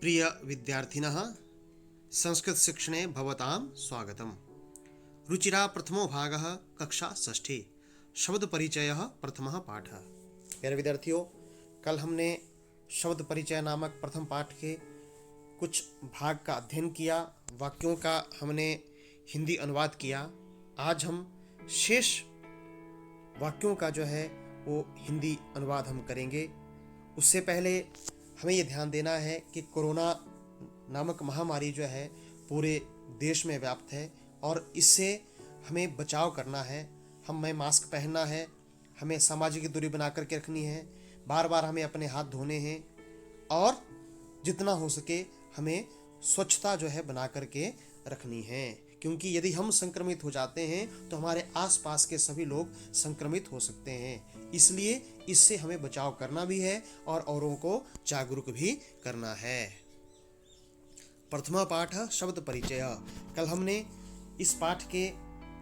प्रिय विद्यार्थिनः संस्कृतशिक्षणे भवतां स्वागतम्। रुचिरा प्रथमो भागः कक्षा षष्ठी शब्द परिचयः प्रथमः पाठः। प्यारे विद्यार्थियों, कल हमने शब्द परिचय नामक प्रथम पाठ के कुछ भाग का अध्ययन किया, वाक्यों का हमने हिंदी अनुवाद किया। आज हम शेष वाक्यों का जो है वो हिंदी अनुवाद हम करेंगे। उससे पहले हमें ये ध्यान देना है कि कोरोना नामक महामारी जो है पूरे देश में व्याप्त है और इससे हमें बचाव करना है। हमें मास्क पहनना है, हमें सामाजिक दूरी बना करके रखनी है, बार बार हमें अपने हाथ धोने हैं और जितना हो सके हमें स्वच्छता जो है बना करके रखनी है, क्योंकि यदि हम संक्रमित हो जाते हैं तो हमारे आसपास के सभी लोग संक्रमित हो सकते हैं। इसलिए इससे हमें बचाव करना भी है और औरों को जागरूक भी करना है। प्रथमा पाठ शब्द परिचय। कल हमने इस पाठ के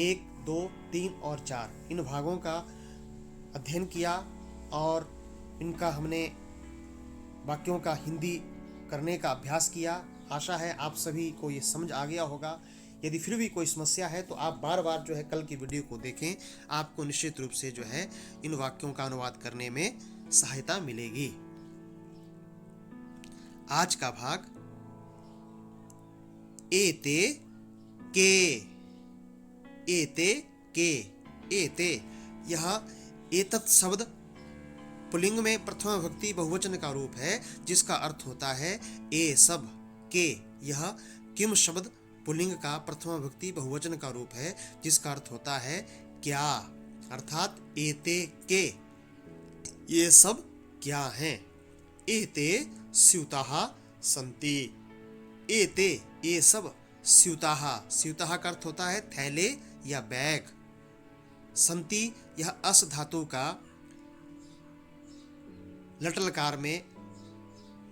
1, 2, 3 और 4 इन भागों का अध्ययन किया और इनका हमने वाक्यों का हिंदी करने का अभ्यास किया। आशा है आप सभी को ये समझ आ गया होगा। यदि फिर भी कोई समस्या है तो आप बार बार जो है कल की वीडियो को देखें, आपको निश्चित रूप से जो है इन वाक्यों का अनुवाद करने में सहायता मिलेगी। आज का भाग एते के। एते के। एते, यह एतत् शब्द पुल्लिंग में प्रथमा विभक्ति बहुवचन का रूप है, जिसका अर्थ होता है ए सब के। यह किम शब्द पुल्लिंग का प्रथमा विभक्ति बहुवचन का रूप है, जिसका अर्थ होता है क्या, अर्थात एते के ये सब क्या हैं। एते स्यूताः सन्ति। एते ये सब स्यूताः, स्यूताः का अर्थ होता है थैले या बैग। सन्ति, यह अस धातु का लटलकार में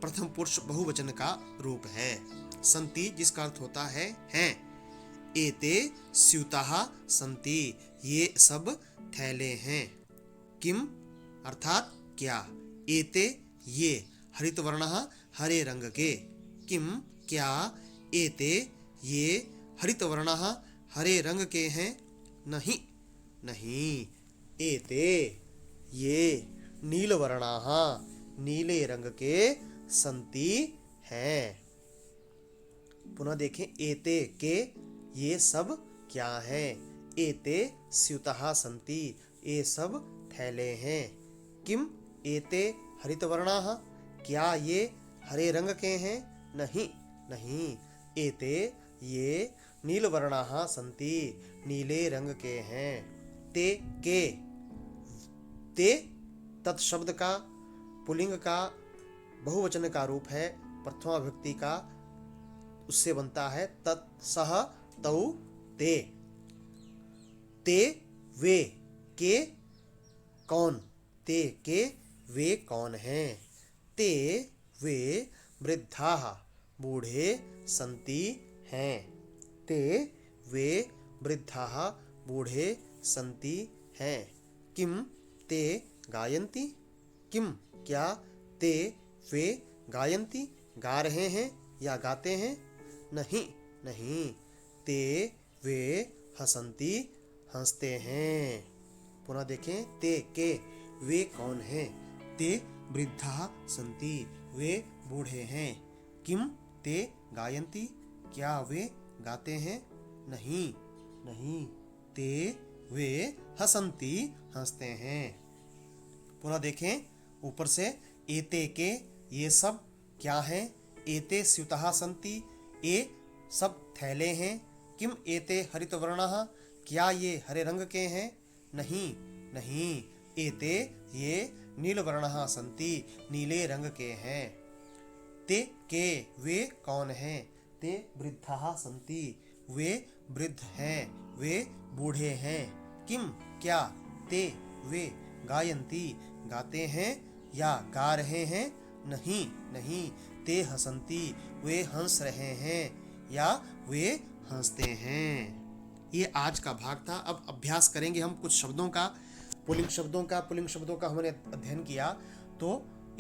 प्रथम पुरुष बहुवचन का रूप है। सन्ति जिसका अर्थ होता है हैं। एते स्यूताः सन्ति, ये सब थैले हैं। किम अर्थात क्या। एते ये हरित वर्णः हरे रंग के। किम क्या। एते ये हरित वर्णः हरे रंग के हैं। नहीं नहीं। एते ये नील वर्णाः नीले रंग के सन्ति हैं। पुनः देखें, एते के ये सब क्या हैं। एते स्यूताः सन्ति, ये सब थैले हैं। किम एते हरित वर्णाः, क्या ये हरे रंग के हैं। नहीं नहीं। एते ये नील वर्णाः सन्ति, नीले रंग के हैं। ते के। ते तत् शब्द का पुल्लिंग का बहुवचन का रूप है, प्रथमा विभक्ति का, उससे बनता है तत् सह तौ ते। ते वे के कौन। ते के वे कौन हैं। ते वे वृद्धाः बूढ़े सन्ति हैं। ते वे वृद्धाः बूढ़े सन्ति हैं। किम ते गायन्ति। किम क्या ते वे गायन्ति, गा रहे हैं या गाते हैं। नहीं नहीं। ते वे हसन्ति, हंसते हैं। पुनः देखें, ते के वे कौन हैं। ते वृद्धाः सन्ति, वे बूढ़े हैं। किम ते गायन्ति, क्या वे गाते हैं। नहीं नहीं। ते वे हसन्ति, हंसते हैं। पुनः देखें ऊपर से, एते के ये सब क्या हैं। एते स्यूताः सन्ति, ये सब थैले हैं। किम एते हरित वर्णाः, क्या ये हरे रंग के हैं। नहीं नहीं। एते ये नील वर्णाः सन्ति, नीले रंग के हैं। ते के वे कौन हैं। ते वृद्धाः सन्ति, वे वृद्ध हैं, वे बूढ़े हैं। किम क्या ते वे गायन्ति, गाते हैं या गा रहे हैं। नहीं नहीं। ते हसन्ति, वे हंस रहे हैं या वे हंसते हैं। ये आज का भाग था। अब अभ्यास करेंगे हम कुछ शब्दों का, पुल्लिंग शब्दों का। पुल्लिंग शब्दों का हमने अध्ययन किया, तो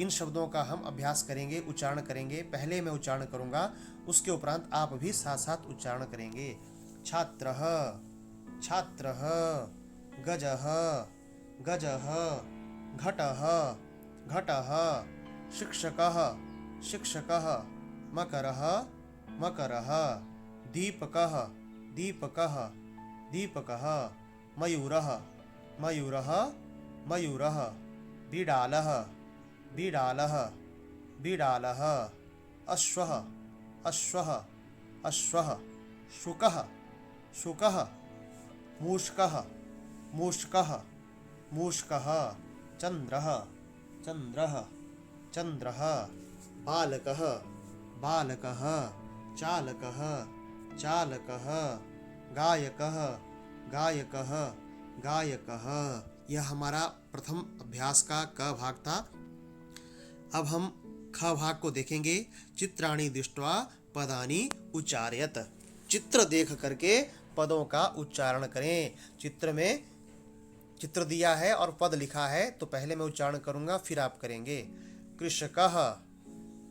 इन शब्दों का हम अभ्यास करेंगे, उच्चारण करेंगे। पहले मैं उच्चारण करूंगा, उसके उपरांत आप भी साथ साथ उच्चारण करेंगे। छात्रः, छात्रः, गजः, गजः, घटः, घटः, शिक्षकः, शिक्षकः, मकरः, मकरः, दीपकः, दीपकः, दीपकः, मयूरः, मयूरः, मयूरः, बिडालः, बिडालः, बिडालः, अश्वः, अश्वः, अश्वः, शुकः, शुकः, मूषकः, मूषकः, मूषकः, चन्द्रः, चन्द्रः, चन्द्रः, बालकः, बालकः, चालकः, चालकः, गायकः, गायकः, गायकः। यह हमारा प्रथम अभ्यास का क भाग था। अब हम ख भाग को देखेंगे। चित्राणि दृष्ट्वा पदानि उच्चारयत। चित्र देख करके पदों का उच्चारण करें। चित्र में चित्र दिया है और पद लिखा है, तो पहले मैं उच्चारण करूंगा, फिर आप करेंगे। कृषकः,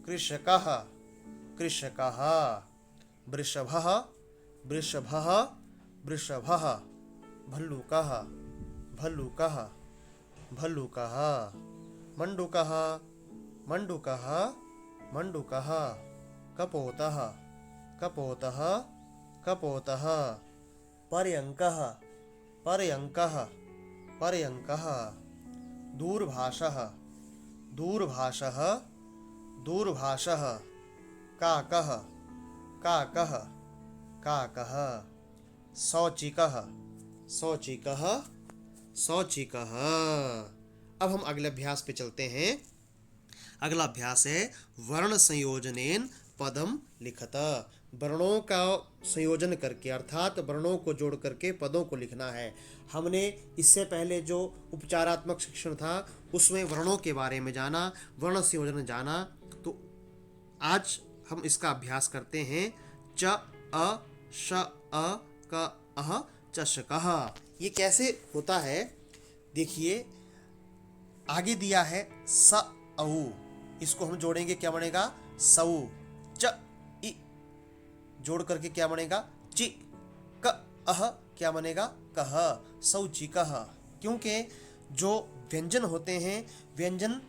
कृषकः, कृषकः, वृषभः, वृषभः, वृषभः, भल्लूकः, भल्लूकः, भल्लूकः, मण्डूकः, मण्डूकः, मण्डूकः, कपोतः, कपोतः, कपोतः, पर्यङ्कः, पर्यङ्कः, पर्यङ्कः, दूरभाषः, दूरभाषः, दूरभाषः, काकः, काकः, काकः, शौचिकः, शौचिकः, शौचिकः। अब हम अगले अभ्यास पे चलते हैं। अगला अभ्यास है वर्ण संयोजनेन पदम लिखत। वर्णों का संयोजन करके, अर्थात वर्णों को जोड़ करके पदों को लिखना है। हमने इससे पहले जो उपचारात्मक शिक्षण था उसमें वर्णों के बारे में जाना, वर्ण संयोजन जाना। तो आज हम इसका अभ्यास करते हैं। च, अ, श, अ, क, अह, चषकः। ये कैसे होता है देखिए, आगे दिया है स, औ, इसको हम जोड़ेंगे, क्या बनेगा? सऊ। च, इ, जोड़ करके क्या बनेगा? चि। क, अह, क्या बनेगा? कह, शौचिकः। क्योंकि जो व्यंजन होते हैं, व्यंजन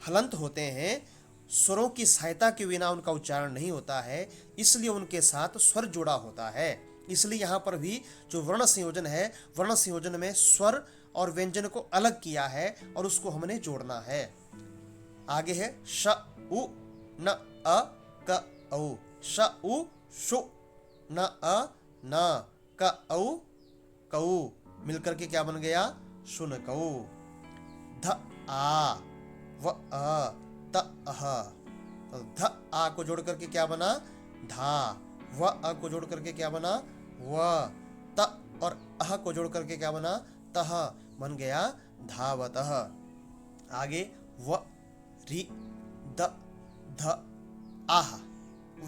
हलंत होते हैं, स्वरों की सहायता के बिना उनका उच्चारण नहीं होता है, इसलिए उनके साथ स्वर जुड़ा होता है। इसलिए यहाँ पर भी जो वर्ण संयोजन है, वर्ण संयोजन में स्वर और व्यंजन को अलग किया है और उसको हमने जोड़ना है। आगे है श, उ, न, अ, क, औ। श, उ, शु, न, अ, न, क, औ, कऊ। मिलकर के क्या बन गया? शुनकऊ। ध, आ, व, अ, त, अह। तो ध, आ को जोड़ करके क्या बना? धा। व, अ को जोड़ करके क्या बना? व। त और अह को जोड़ करके क्या बना? तह। बन गया धावतः। आगे व, रि, द, ध, आह।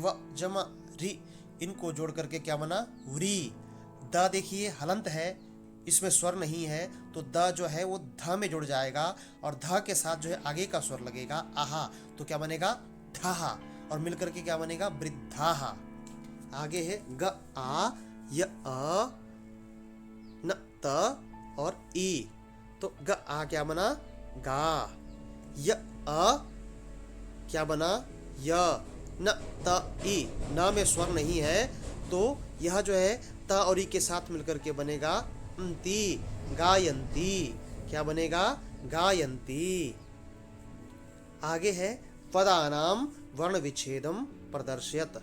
व, जमा, रि, इनको जोड़ करके क्या बना? व्री। द देखिए हलंत है, इसमें स्वर नहीं है, तो द जो है वो ध में जुड़ जाएगा और ध के साथ जो है आगे का स्वर लगेगा, आहा, तो क्या बनेगा? धाहा। और मिलकर के क्या बनेगा? वृद्धाहा। आगे है ग, आ, य, अ, न, त और ई। तो ग, आ क्या बना? गा। य, अ क्या बना? य। न, त, ई। न में स्वर नहीं है, तो यह जो है त और ई के साथ मिलकर के बनेगा ती, गायंती। क्या बनेगा? गायंती। आगे है पदानाम वर्ण विच्छेदम प्रदर्शयत।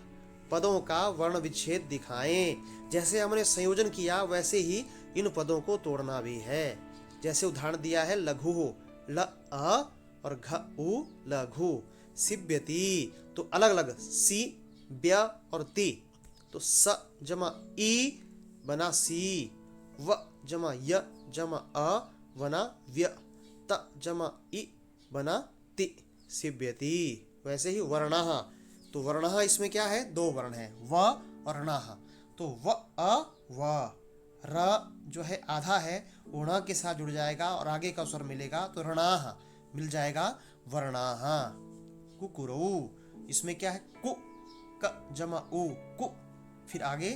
पदों का वर्ण विच्छेद दिखाएं। जैसे हमने संयोजन किया वैसे ही इन पदों को तोड़ना भी है। जैसे उदाहरण दिया है लघु, ल, अ और घ, उ, लघु। सिव्यति, तो अलग अलग सी, ब्य और ती। तो स जमा ई बना सी, व जमा य जमा अ बना व्य, त जमा इ बना ति, सिव्यति। वैसे ही वर्णः, तो वर्णः इसमें क्या है? दो वर्ण है, व और णः। तो व, अ, व। र जो है आधा है, वो ण के साथ जुड़ जाएगा और आगे का स्वर मिलेगा, तो ऋणाः मिल जाएगा। वर्णाः। कुकुरौ, इसमें क्या है, कु क जमा उ, कु। फिर आगे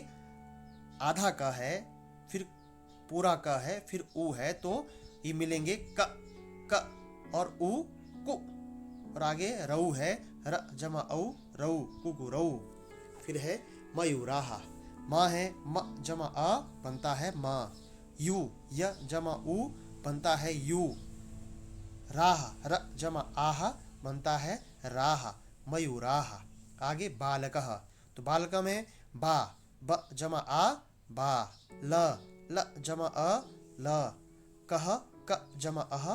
आधा क है, फिर पूरा क है, फिर उ है, तो ये मिलेंगे क और उ, कु। और आगे रऊ है, र जमा औ, रऊ, कुकुरौ। फिर है मयूराः। माँ है, म जमा अ बनता है माँ। यू, य जमा उ बनता है यू। राह, र जमा आह बनता है राह, मयूराः। आगे बालकः, तो बालक में बा, ब जमा आ, बा। ल जमा अ, ल। कह, क जमा अह,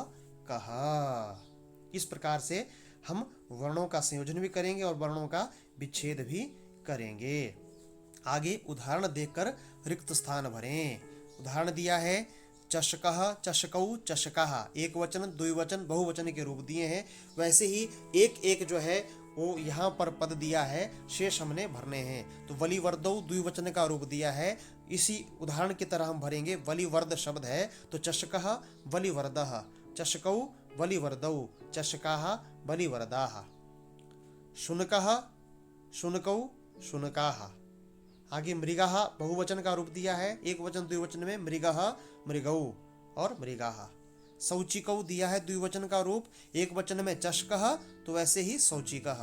कह। इस प्रकार से हम वर्णों का संयोजन भी करेंगे और वर्णों का विच्छेद भी करेंगे। आगे उदाहरण देखकर रिक्त स्थान भरें। उदाहरण दिया है, चषकः, चषकौ, चषकाः। एक वचन, द्विवचन, बहुवचन के रूप दिए हैं। वैसे ही एक एक जो है वो यहाँ पर पद दिया है, शेष हमने भरने हैं। तो वलिवर्दौ द्विवचन का रूप दिया है, इसी उदाहरण की तरह हम भरेंगे। वलिवर्द शब्द है, तो चषकः वलिवर्दः, चषकौ वलिवर्दौ, चषकाः वलिवर्दाः। शुनकः शुनकौ शुनकाः। आगे मृगः बहुवचन का रूप दिया है, एक वचन द्विवचन में मृगः मृगौ और मृगाः। शौचिकौ दिया है द्विवचन का रूप, एक वचन में चषकः, तो वैसे ही शौचिकः,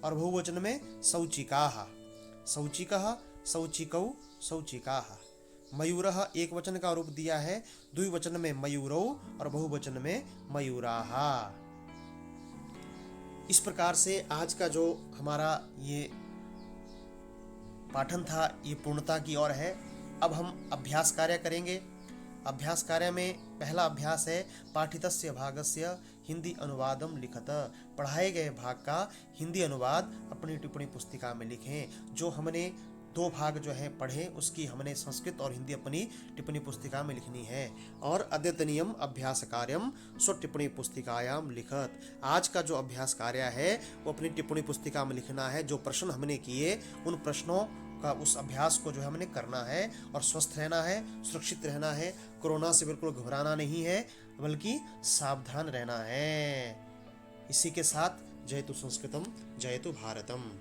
और बहुवचन में शौचिकाः। शौचिकः शौचिकौ शौचिकाः। मयूरः एक वचन का रूप दिया है, द्विवचन में मयूरौ और बहुवचन में मयूराः। इस प्रकार से आज का जो हमारा ये पाठन था, ये पूर्णता की ओर है। अब हम अभ्यास कार्य करेंगे। अभ्यास कार्य में पहला अभ्यास है, पाठितस्य भागस्य हिंदी अनुवादम लिखत। पढ़ाए गए भाग का हिंदी अनुवाद अपनी टिप्पणी पुस्तिका में लिखें। जो हमने 2 भाग जो है पढ़े, उसकी हमने संस्कृत और हिंदी अपनी टिप्पणी पुस्तिका में लिखनी है। और अद्यतनीयम अभ्यास कार्यम स्व टिप्पणी पुस्तिकायाम लिखत। आज का जो अभ्यास कार्य है वो अपनी टिप्पणी पुस्तिका में लिखना है। जो प्रश्न हमने किए, उन प्रश्नों का उस अभ्यास को जो है हमने करना है, और स्वस्थ रहना है, सुरक्षित रहना है। कोरोना से बिल्कुल घबराना नहीं है, बल्कि सावधान रहना है। इसी के साथ जयतु संस्कृतम, जयतु भारतम।